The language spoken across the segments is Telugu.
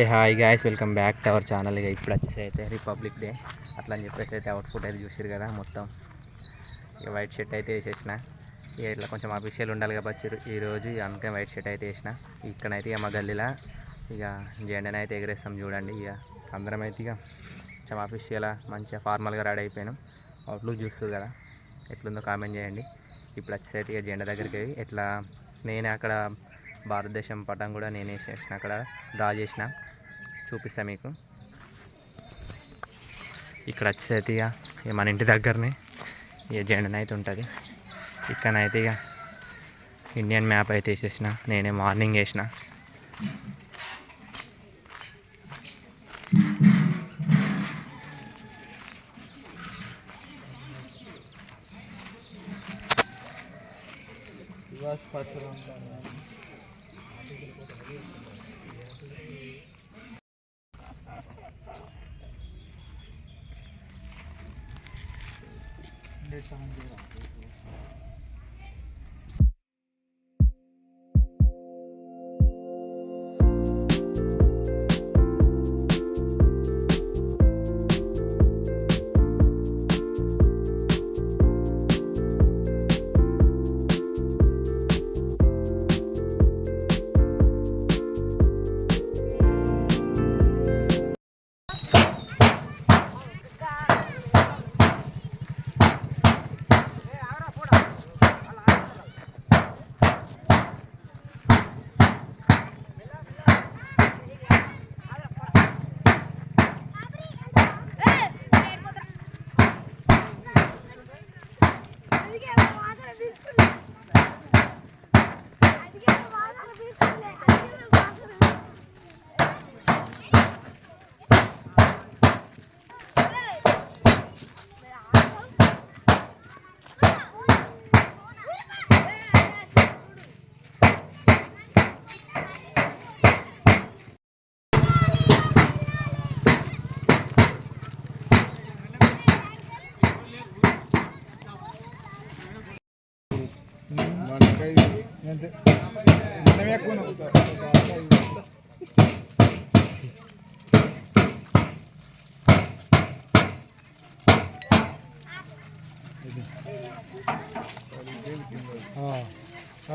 A hi guys, welcome back to our channel. ఇక ఇప్పుడు వచ్చేసి అయితే రిపబ్లిక్ డే అట్లా అని చెప్పేసి అయితే అవుట్ఫుట్ అయితే చూసారు కదా. మొత్తం ఇక వైట్ షర్ట్ అయితే వేసేసిన. ఇక ఇట్లా కొంచెం అఫీషియల్ ఉండాలి కాబట్టి ఈరోజు అందుకే వైట్ షర్ట్ అయితే వేసిన. ఇక్కడైతే ఇక మా గల్లీలో ఇక జెండాని అయితే ఎగరేస్తాం చూడండి. ఇక అందరం అయితే ఇక కొంచెం అఫీషియల్గా మంచిగా ఫార్మల్గా రెడీ అయిపోయినాం. అవుట్లుక్ చూస్తుంది కదా ఎట్లుందో కామెంట్ చేయండి. ఇప్పుడు వచ్చేసి అయితే ఇక జెండా దగ్గరికి ఎట్లా నేనే అక్కడ భారతదేశం పటం కూడా నేనే చేసిన, అక్కడ డ్రా చేసిన, చూపిస్తాను మీకు. ఇక్కడ వచ్చేసి ఇక మన ఇంటి దగ్గరనే ఇక జెండా అయితే ఉంటుంది. ఇక్కడనైతే ఇక ఇండియన్ మ్యాప్ అయితే వేసేసిన, నేనే మార్నింగ్ వేసిన.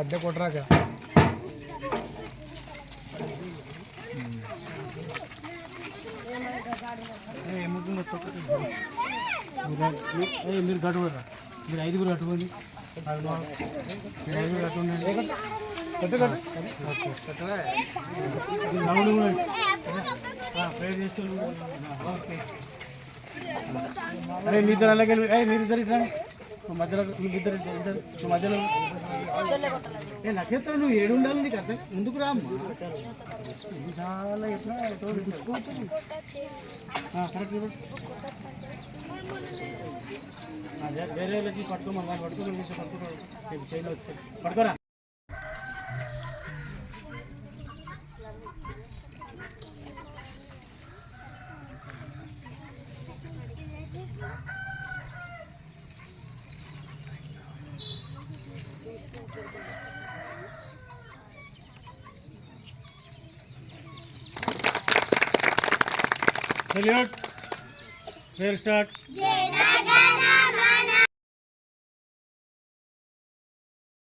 అడ్డే కొట్టరాక మీరు కట్టుకోరా, మీరు ఐదుగురు కట్టుకోండి. ఐదుగురు కట్టుకోండి. అరే మీరిద్దరు అలాగే మీరిద్దరు ఇట్లా మధ్యలో మీరిద్దరు మధ్యలో నక్షత్రం నువ్వు ఏడు ఉండాలి, నీకు అర్థం ముందుకు రా అమ్మా. చాలా ఎట్లా గుచ్చుకోవచ్చు. కరెక్ట్ వేరే వాళ్ళకి పట్టుకోమని వాళ్ళు పట్టుకోమని పట్టుకో చైన్ వస్తే పట్టుకోరా. Salute. Fair start.